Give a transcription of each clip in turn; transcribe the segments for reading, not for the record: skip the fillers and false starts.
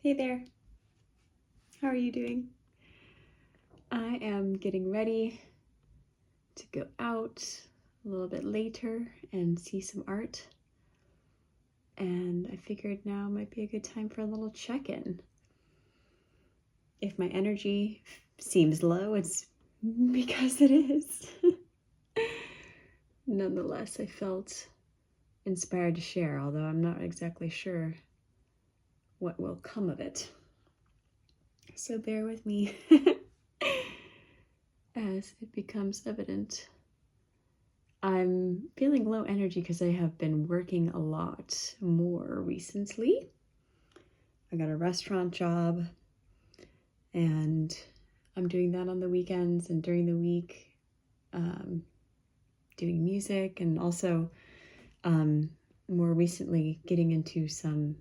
Hey there, how are you doing? I am getting ready to go out a little bit later and see some art. And I figured now might be a good time for a little check-in. If my energy seems low, it's because it is. Nonetheless, I felt inspired to share, although I'm not exactly sure what will come of it. So bear with me as it becomes evident. I'm feeling low energy because I have been working a lot more recently. I got a restaurant job and I'm doing that on the weekends and during the week, doing music, and also more recently getting into some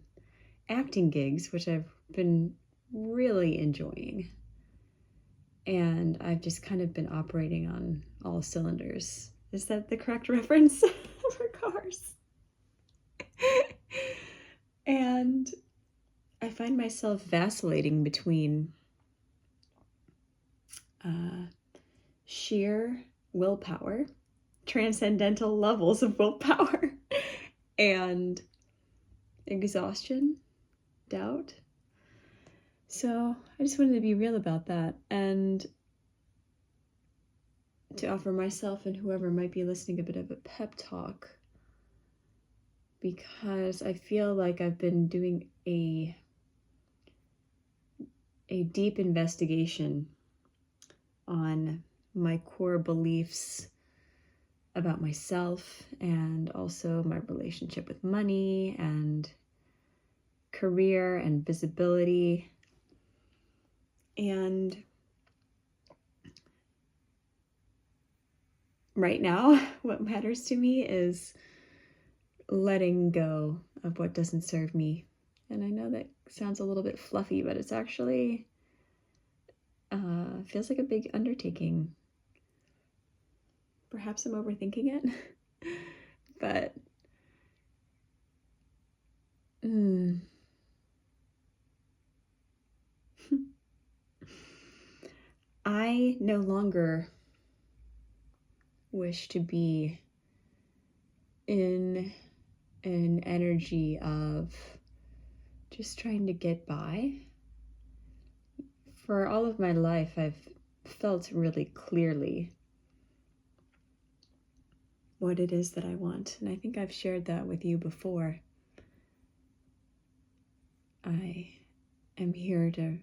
acting gigs, which I've been really enjoying. And I've just kind of been operating on all cylinders. Is that the correct reference for cars? And I find myself vacillating between sheer willpower, transcendental levels of willpower, and exhaustion, doubt. So I just wanted to be real about that and to offer myself and whoever might be listening a bit of a pep talk, because I feel like I've been doing a deep investigation on my core beliefs about myself and also my relationship with money and career and visibility. And right now, what matters to me is letting go of what doesn't serve me. And I know that sounds a little bit fluffy, but it's actually feels like a big undertaking. Perhaps I'm overthinking it, but I no longer wish to be in an energy of just trying to get by. For all of my life, I've felt really clearly what it is that I want, and I think I've shared that with you before. I am here to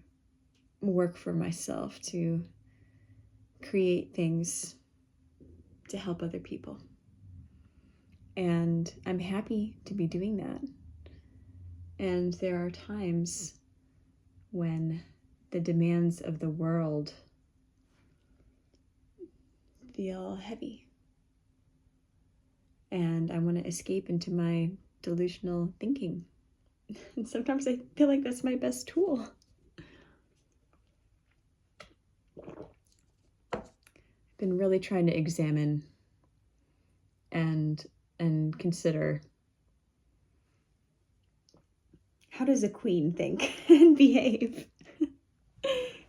work for myself, to create things to help other people. And I'm happy to be doing that. And there are times when the demands of the world feel heavy. And I want to escape into my delusional thinking. And sometimes I feel like that's my best tool. I've been really trying to examine and consider, how does a queen think and behave?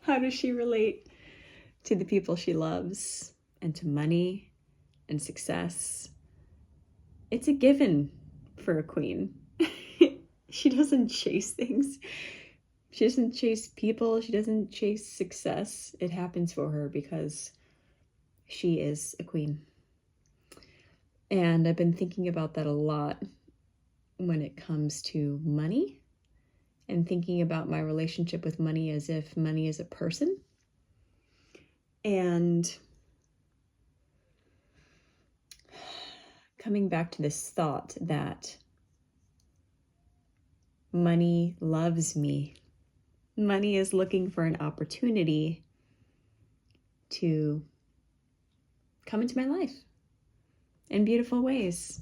How does she relate to the people she loves and to money and success? It's a given for a queen. She doesn't chase things. She doesn't chase people. She doesn't chase success. It happens for her because she is a queen. And I've been thinking about that a lot when it comes to money, and thinking about my relationship with money as if money is a person. And coming back to this thought that money loves me. Money is looking for an opportunity to come into my life in beautiful ways,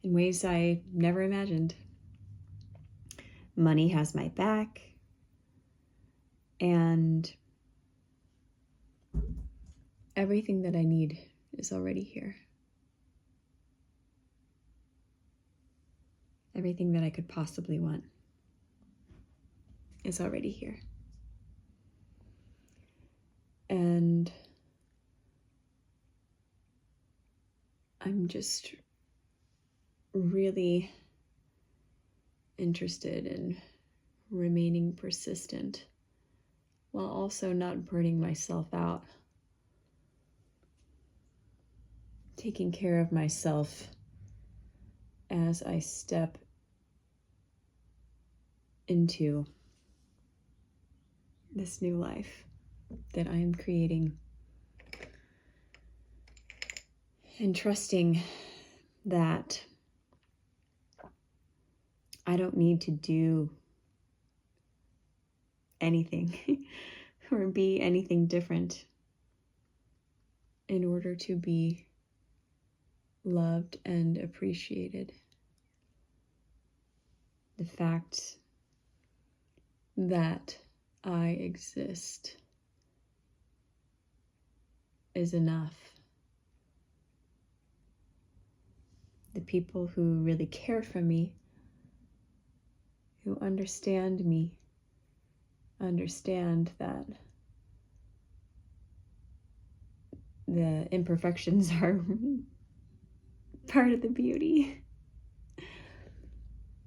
in ways I never imagined. Money has my back, and everything that I need is already here. Everything that I could possibly want. is already here. And I'm just really interested in remaining persistent while also not burning myself out. Taking care of myself as I step into this new life that I am creating. And trusting that I don't need to do anything or be anything different in order to be loved and appreciated. The fact that I exist is enough. The people who really care for me, who understand me, understand that the imperfections are part of the beauty.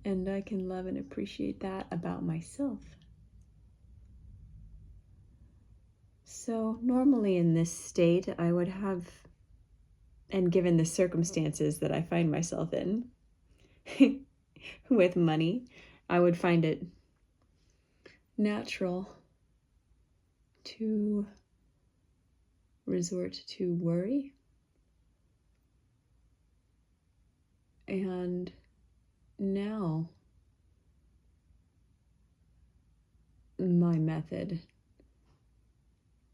And I can love and appreciate that about myself. So normally in this state, I would have, and given the circumstances that I find myself in with money, I would find it natural to resort to worry and now my method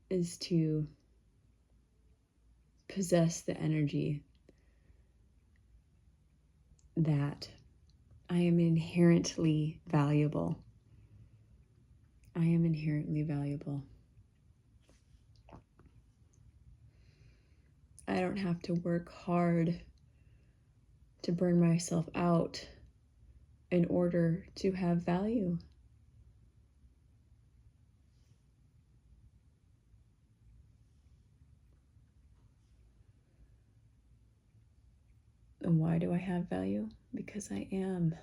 is to possess the energy that I am inherently valuable. I am inherently valuable. I don't have to work hard to burn myself out in order to have value. And why do I have value? Because I am.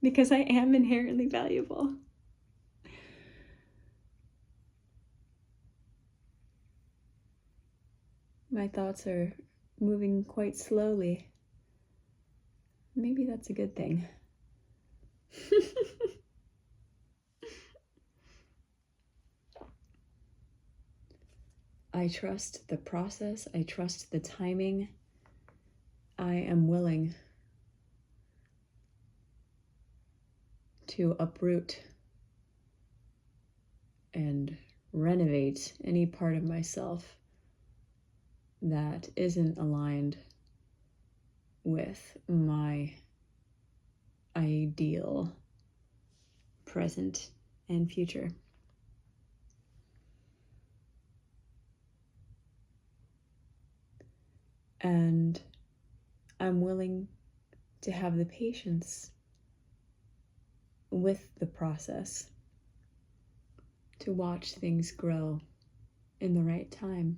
Because I am inherently valuable. My thoughts are moving quite slowly. Maybe that's a good thing. I trust the process. I trust the timing. I am willing to uproot and renovate any part of myself that isn't aligned with my ideal present and future. And I'm willing to have the patience with the process to watch things grow in the right time,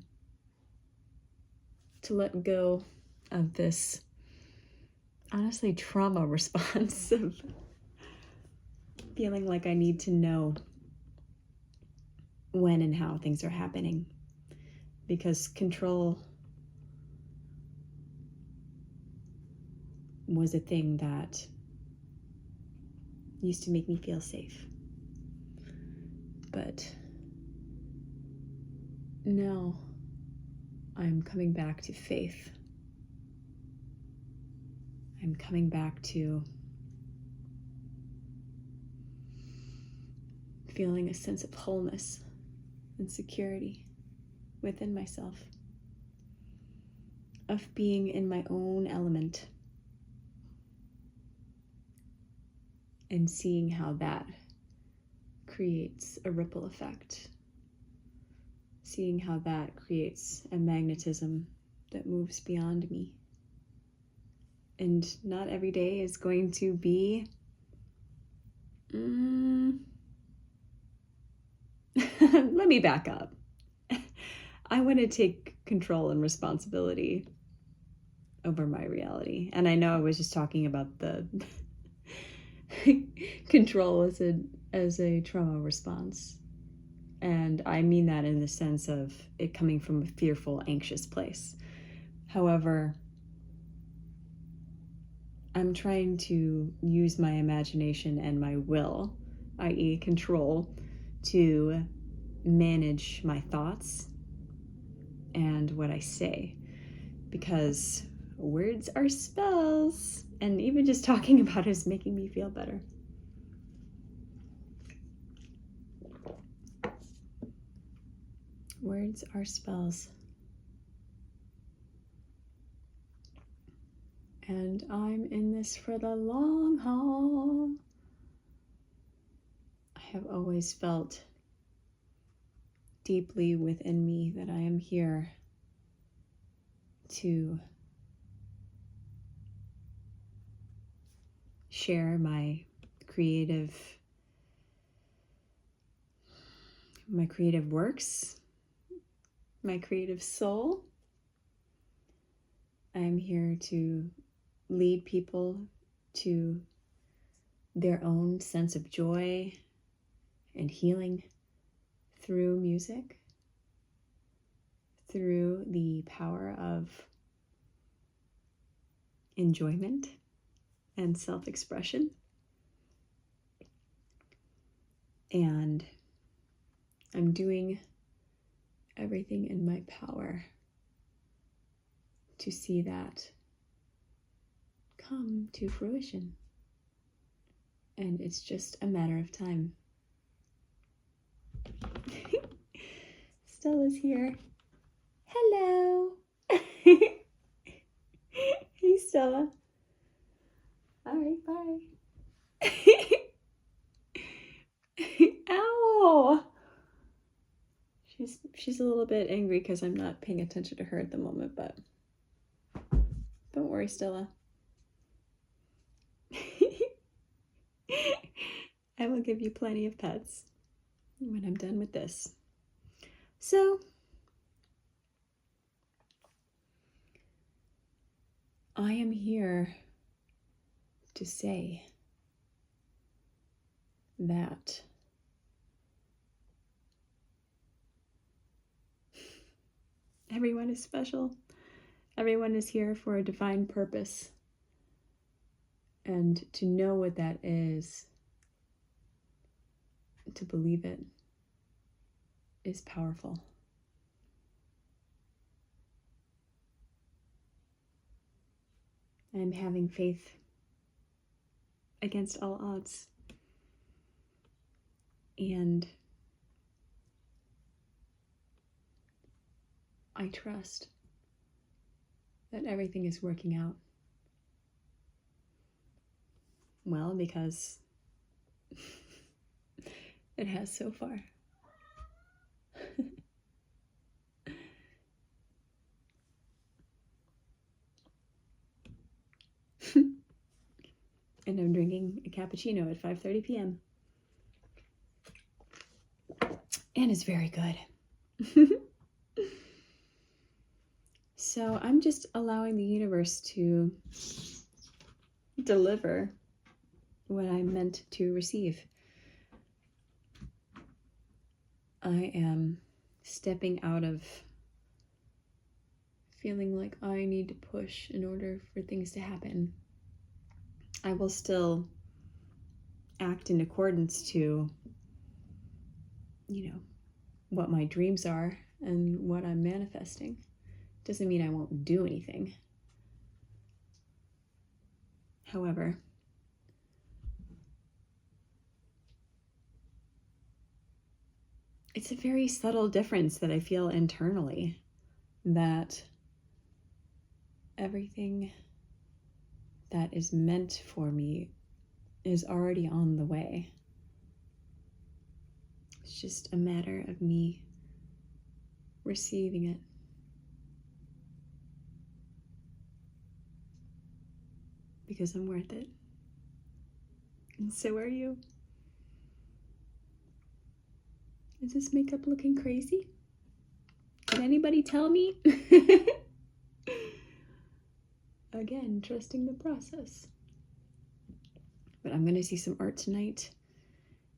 to let go of this, honestly, trauma response of feeling like I need to know when and how things are happening, because control was a thing that used to make me feel safe. But now I'm coming back to faith. I'm coming back to feeling a sense of wholeness and security within myself, of being in my own element and seeing how that creates a ripple effect, seeing how that creates a magnetism that moves beyond me. And not every day is going to be let me back up. I want to take control and responsibility over my reality. And I know I was just talking about the control as a trauma response. And I mean that in the sense of it coming from a fearful, anxious place. However, I'm trying to use my imagination and my will, i.e., control, to manage my thoughts and what I say. Because words are spells, and even just talking about it is making me feel better. Words are spells. And I'm in this for the long haul. I have always felt deeply within me that I am here to share my creative works, my creative soul. I am here to lead people to their own sense of joy and healing through music, through the power of enjoyment and self-expression. And I'm doing everything in my power to see that come to fruition. And it's just a matter of time. Stella's here. Hello. Hey, Stella. All right, bye. Ow. She's a little bit angry because I'm not paying attention to her at the moment, but don't worry, Stella. I will give you plenty of pets when I'm done with this. So, I am here to say that everyone is special. Everyone is here for a divine purpose. And to know what that is, to believe it, is powerful. I'm having faith against all odds. And I trust that everything is working out well, because it has so far. And I'm drinking a cappuccino at 5:30 p.m. And it's very good. So I'm just allowing the universe to deliver what I'm meant to receive. I am stepping out of feeling like I need to push in order for things to happen. I will still act in accordance to, what my dreams are and what I'm manifesting. Doesn't mean I won't do anything. However, it's a very subtle difference that I feel internally, that everything that is meant for me is already on the way. It's just a matter of me receiving it. Because I'm worth it. And so are you. Is this makeup looking crazy? Can anybody tell me? Again, trusting the process. But I'm going to see some art tonight,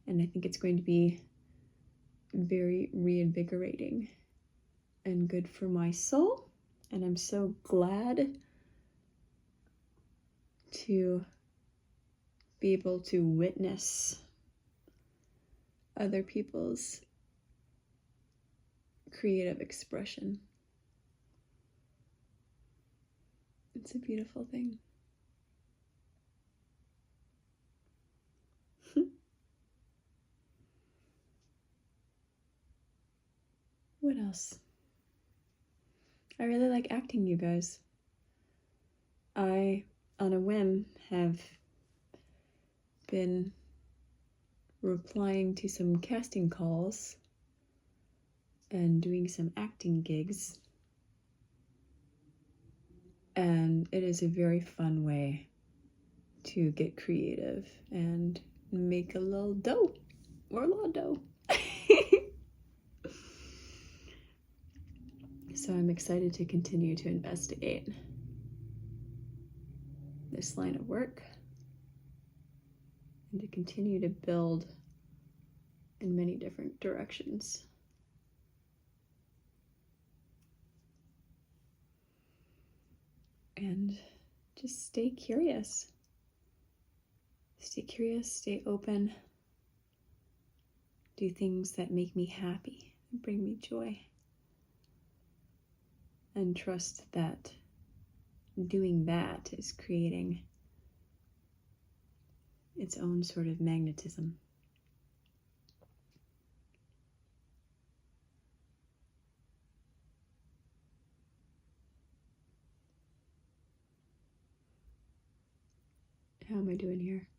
and I think it's going to be very reinvigorating and good for my soul. And I'm so glad to be able to witness other people's creative expression. It's a beautiful thing. What else? I really like acting, you guys. I, on a whim, have been replying to some casting calls and doing some acting gigs. And it is a very fun way to get creative and make a little dough, or a lot of dough. So I'm excited to continue to investigate this line of work and to continue to build in many different directions. And just stay curious. Stay curious, stay open. Do things that make me happy and bring me joy. And trust that doing that is creating its own sort of magnetism. How am I doing here?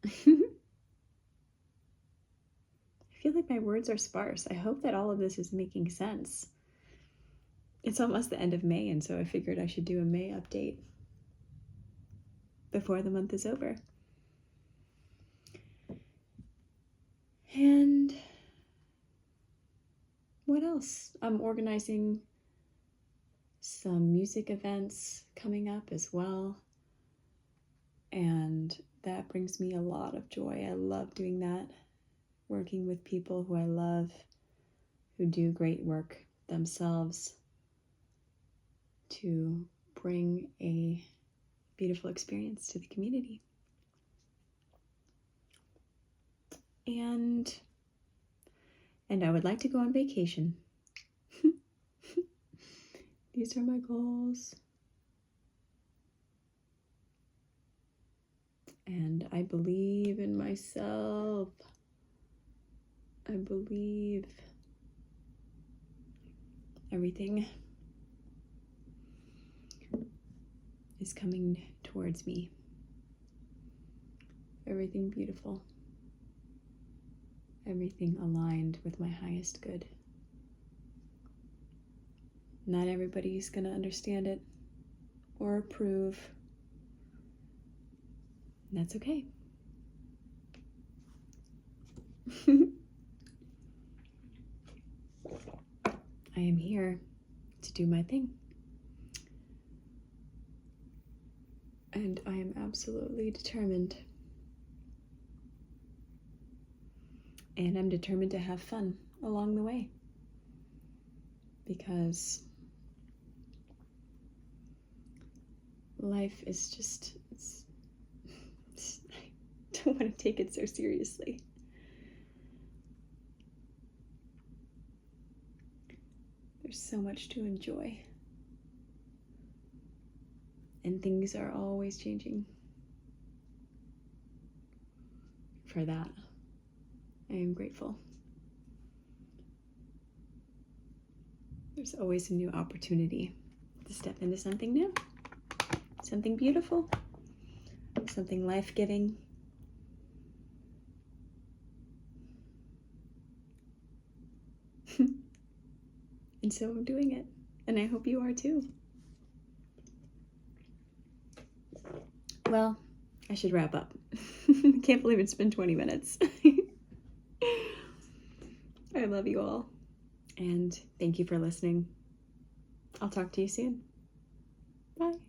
I feel like my words are sparse. I hope that all of this is making sense. It's almost the end of May, and so I figured I should do a May update before the month is over. And what else? I'm organizing some music events coming up as well, and that brings me a lot of joy. I love doing that, working with people who I love, who do great work themselves, to bring a beautiful experience to the community. And I would like to go on vacation. These are my goals. And I believe in myself. I believe everything is coming towards me. Everything beautiful. Everything aligned with my highest good. Not everybody's going to understand it or approve. That's okay. I am here to do my thing. And I am absolutely determined. And I'm determined to have fun along the way. Because life is just, I don't want to take it so seriously. There's so much to enjoy. And things are always changing. For that, I am grateful. There's always a new opportunity to step into something new, something beautiful, something life-giving. And so I'm doing it, and I hope you are too. Well, I should wrap up. I can't believe it's been 20 minutes. love you all. And thank you for listening. I'll talk to you soon. Bye.